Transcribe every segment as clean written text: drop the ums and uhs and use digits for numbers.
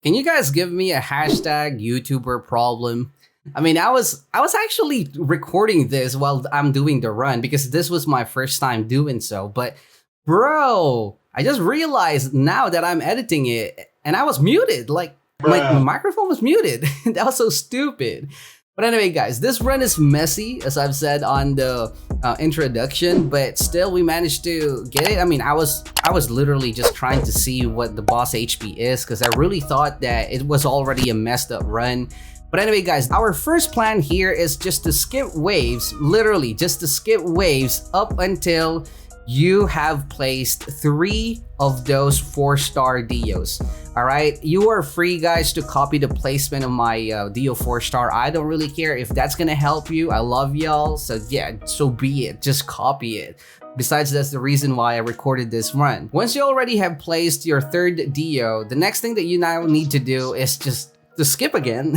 Can you guys give me a hashtag YouTuber problem? I mean, I was actually recording this while I'm doing the run because this was my first time doing so. But bro, I just realized now that I'm editing it and I was muted. Like my microphone was muted. That was so stupid. But anyway, guys, this run is messy, as I've said on the introduction, but still we managed to get it. I mean, I was literally just trying to see what the boss HP is because I really thought that it was already a messed up run. But anyway, guys, our first plan here is just to skip waves, literally just to skip waves up until you have placed 3 of those 4-star Dios. All right, you are free, guys, to copy the placement of my Dio 4-star. I don't really care if that's gonna help you. I love y'all, so yeah, so be it. Just copy it. Besides, that's the reason why I recorded this run. Once you already have placed your 3rd Dio, the next thing that you now need to do is just to skip again.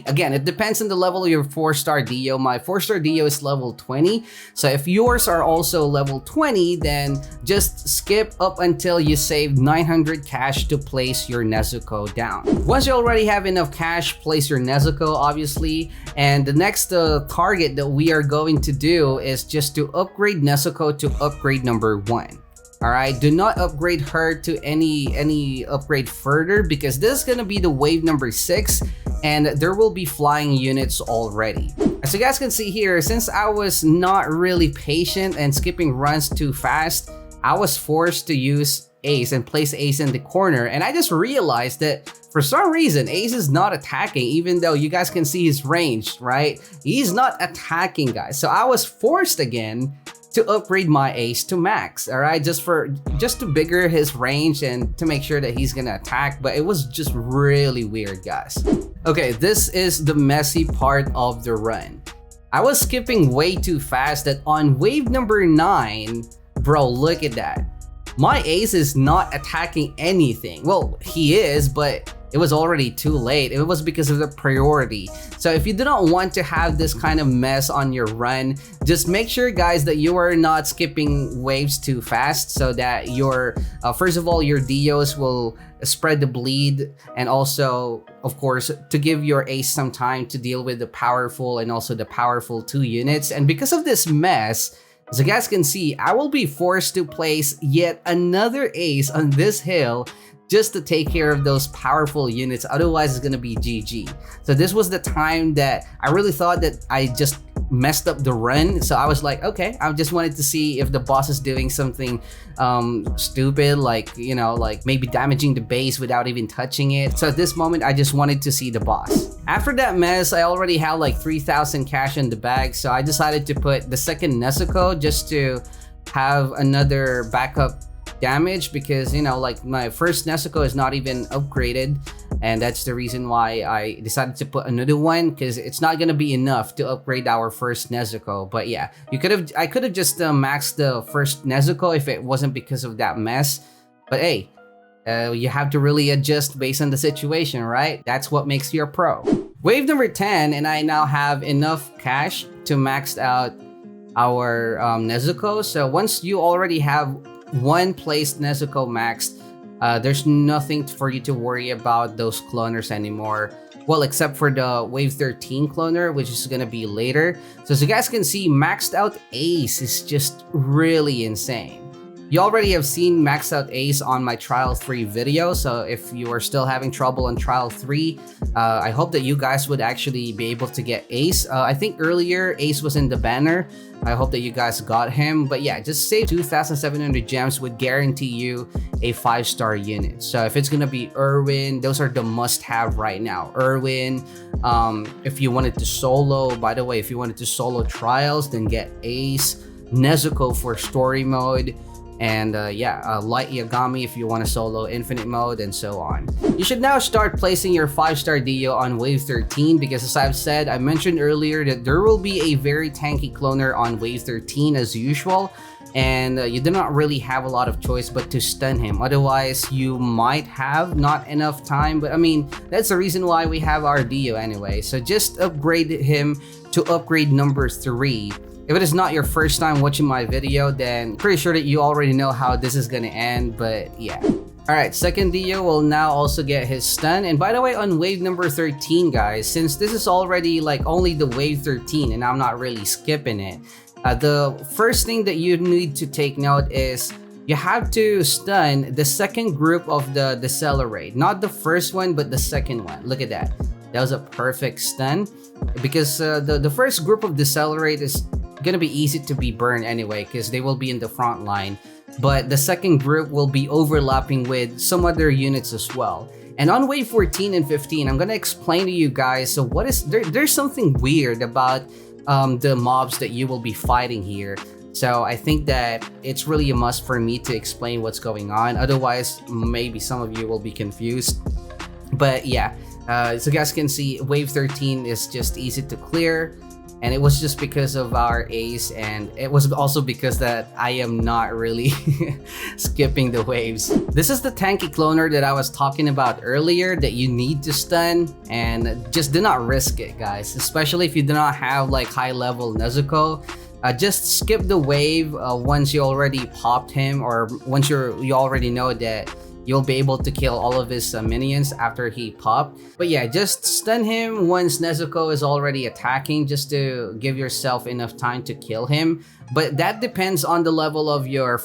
Again, it depends on the level of your 4-star Dio. My 4-star Dio is level 20. So if yours are also level 20, then just skip up until you save 900 cash to place your Nezuko down. Once you already have enough cash, place your Nezuko, obviously. And the next target that we are going to do is just to upgrade Nezuko to upgrade number 1. Alright, do not upgrade her to any upgrade further because this is gonna be the wave number 6 and there will be flying units already. As you guys can see here, since I was not really patient and skipping runs too fast, I was forced to use Ace and place Ace in the corner, and I just realized that for some reason Ace is not attacking, even though you guys can see his range, right? He's not attacking, guys. So I was forced again to upgrade my Ace to max, all right, just to bigger his range and to make sure that he's gonna attack. But it was just really weird, guys. Okay, this is the messy part of the run. I was skipping way too fast that on wave number 9, bro, look at that. My Ace is not attacking anything. Well, he is, but it was already too late. It was because of the priority. So if you do not want to have this kind of mess on your run, just make sure, guys, that you are not skipping waves too fast so that your, first of all, your Dios will spread the bleed, and also, of course, to give your Ace some time to deal with the powerful and also the powerful 2 units. And because of this mess, as you guys can see, I will be forced to place yet another Ace on this hill just to take care of those powerful units. Otherwise, it's gonna be GG. So this was the time that I really thought that I just messed up the run. So I was like, okay, I just wanted to see if the boss is doing something stupid, like, you know, like maybe damaging the base without even touching it. So at this moment, I just wanted to see the boss. After that mess, I already had like 3,000 cash in the bag. So I decided to put the second Nezuko just to have another backup damage, because, you know, like my first Nezuko is not even upgraded, and that's the reason why I decided to put another one, because it's not gonna be enough to upgrade our first Nezuko. But yeah, I could have just maxed the first Nezuko if it wasn't because of that mess. But hey, you have to really adjust based on the situation, right? That's what makes you a pro. Wave number 10, and I now have enough cash to max out our Nezuko. So once you already have 1 placed Nezuko maxed, there's nothing for you to worry about those cloners anymore. Well, except for the wave 13 cloner, which is gonna be later. So as you guys can see, maxed out Ace is just really insane. You already have seen maxed out Ace on my trial 3 video, so if you are still having trouble on trial 3, I hope that you guys would actually be able to get Ace. I think earlier Ace was in the banner. I hope that you guys got him. But yeah, just save 2,700 gems would guarantee you a 5-star unit. So if it's gonna be Irwin, those are the must-have right now. Irwin, if you wanted to solo, by the way, if you wanted to solo trials, then get Ace, Nezuko for story mode, and Light Yagami if you want to solo infinite mode, and so on. You should now start placing your 5-star Dio on wave 13, because as I've said, I mentioned earlier that there will be a very tanky cloner on wave 13 as usual, and you do not really have a lot of choice but to stun him. Otherwise, you might have not enough time, but I mean, that's the reason why we have our Dio anyway. So just upgrade him to upgrade number 3. If it is not your first time watching my video, then pretty sure that you already know how this is gonna end, but yeah. Alright, second Dio will now also get his stun. And by the way, on wave number 13, guys, since this is already like only the wave 13 and I'm not really skipping it, the first thing that you need to take note is you have to stun the second group of the Decelerate. Not the first one, but the second one. Look at that. That was a perfect stun. Because the first group of Decelerate is gonna be easy to be burned anyway, because they will be in the front line. But the second group will be overlapping with some other units as well. And on wave 14 and 15, I'm gonna explain to you guys. So what is there's something weird about the mobs that you will be fighting here. So I think that it's really a must for me to explain what's going on. Otherwise, maybe some of you will be confused. But yeah, so you guys can see wave 13 is just easy to clear. And it was just because of our ace, and it was also because that I am not really skipping the waves. This is the tanky cloner that I was talking about earlier that you need to stun, and just do not risk it, guys. Especially if you do not have like high level Nezuko. Just skip the wave once you already popped him, or once you already know that you'll be able to kill all of his minions after he popped. But yeah, just stun him once Nezuko is already attacking, just to give yourself enough time to kill him. But that depends on the level of your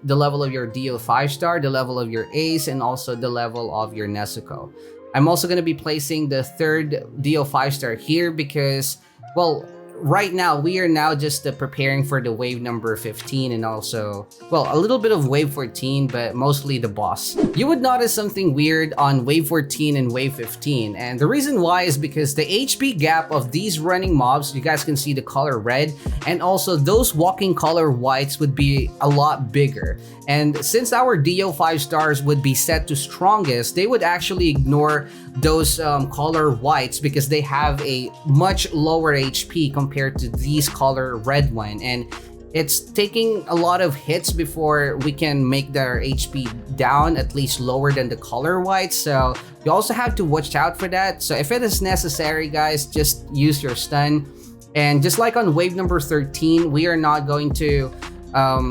the level of your Dio 5-star, the level of your ace, and also the level of your Nezuko. I'm also going to be placing the third Dio 5-star here because, well, right now we are now just preparing for the wave number 15 and also, well, a little bit of wave 14, but mostly the boss. You would notice something weird on wave 14 and wave 15, and the reason why is because the HP gap of these running mobs, you guys can see the color red, and also those walking color whites would be a lot bigger. And since our Dio 5 stars would be set to strongest, they would actually ignore those color whites because they have a much lower HP compared to these color red one, and it's taking a lot of hits before we can make their HP down at least lower than the color whites. So you also have to watch out for that. So if it is necessary, guys, just use your stun. And just like on wave number 13, we are not going to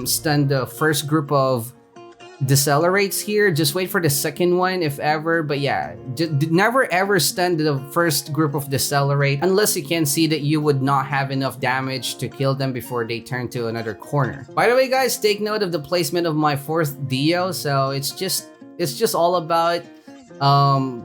stun the first group of Decelerates here. Just wait for the second one if ever. But yeah, never ever stun the first group of Decelerate unless you can see that you would not have enough damage to kill them before they turn to another corner. By the way, guys, take note of the placement of my fourth Dio. So it's just all about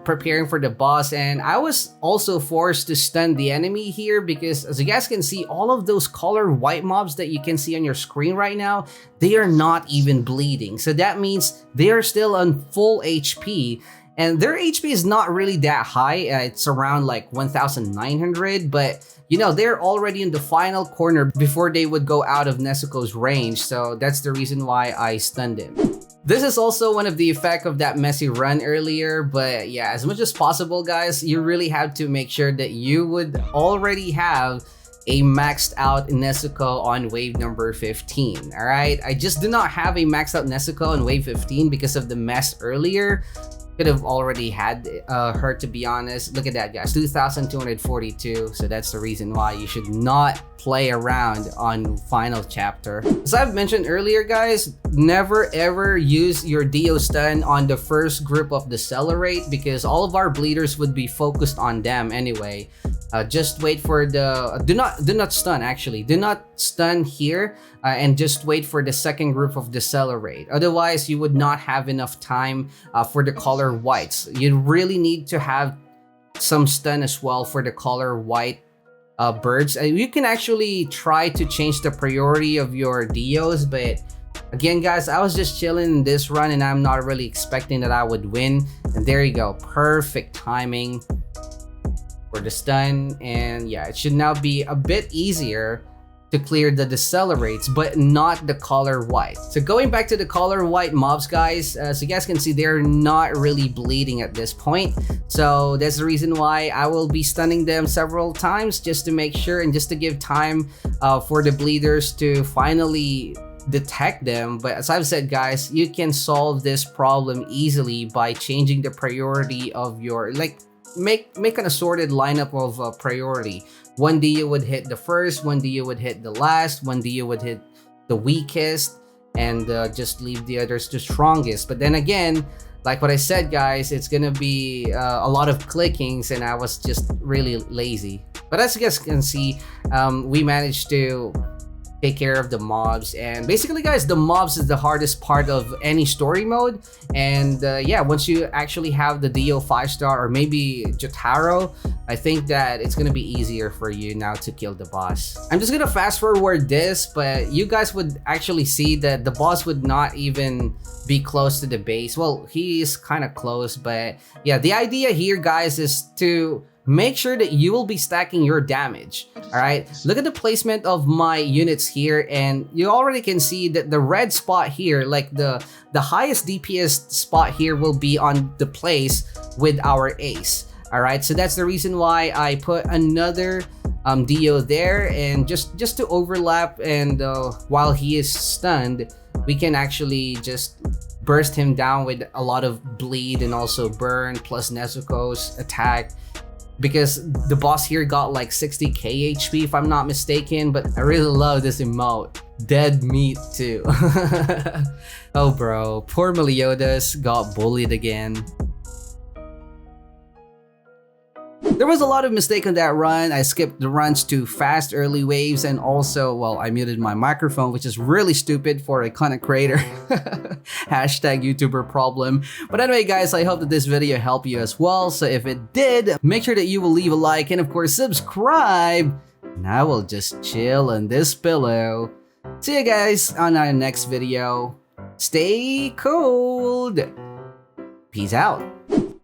preparing for the boss. And I was also forced to stun the enemy here because, as you guys can see, all of those color white mobs that you can see on your screen right now, they are not even bleeding. So that means they are still on full HP, and their HP is not really that high. It's around like 1900, but you know, they're already in the final corner before they would go out of Nezuko's range. So that's the reason why I stunned him. This is also one of the effects of that messy run earlier, but yeah, as much as possible, guys, you really have to make sure that you would already have a maxed out Nezuko on wave number 15, alright? I just do not have a maxed out Nezuko on wave 15 because of the mess earlier. Could have already had her, to be honest. Look at that, guys, 2242. So that's the reason why you should not play around on final chapter. As I've mentioned earlier, guys, never ever use your Dio stun on the first group of Decelerate because all of our bleeders would be focused on them anyway. Just wait for the do not stun, actually do not stun here, and just wait for the second group of Decelerate. Otherwise you would not have enough time for the color whites. You really need to have some stun as well for the color white birds. You can actually try to change the priority of your Dios, but again, guys, I was just chilling in this run and I'm not really expecting that I would win. And there you go, perfect timing for the stun. And yeah, it should now be a bit easier to clear the Decelerates, but not the color white. So going back to the color white mobs, guys, so you guys can see they're not really bleeding at this point. So that's the reason why I will be stunning them several times just to make sure and just to give time for the bleeders to finally detect them. But as I've said, guys, you can solve this problem easily by changing the priority of your, like, make an assorted lineup of priority. One Dio would hit the first, one Dio would hit the last, one Dio would hit the weakest, and just leave the others to strongest. But then again, like what I said, guys, it's gonna be a lot of clickings, and I was just really lazy. But as you guys can see, we managed to take care of the mobs. And basically, guys, the mobs is the hardest part of any story mode. And yeah, once you actually have the Dio 5-star or maybe Jotaro, I think that it's gonna be easier for you now to kill the boss. I'm just gonna fast forward this, but you guys would actually see that the boss would not even be close to the base. Well, he is kind of close, but yeah, the idea here, guys, is to make sure that you will be stacking your damage. All right, look at the placement of my units here, and you already can see that the red spot here, like the highest DPS spot here, will be on the place with our ace. All right, so that's the reason why I put another Dio there, and just to overlap, and while he is stunned, we can actually just burst him down with a lot of bleed and also burn plus Nezuko's attack, because the boss here got like 60k HP if I'm not mistaken. But I really love this emote, dead meat too. Oh bro, poor Meliodas got bullied again. There was a lot of mistake on that run. I skipped the runs to fast early waves, and also, well, I muted my microphone, which is really stupid for a content creator. Hashtag YouTuber problem. But anyway, guys, I hope that this video helped you as well. So if it did, make sure that you will leave a like and of course subscribe. And I will just chill on this pillow. See you guys on our next video. Stay cold. Peace out.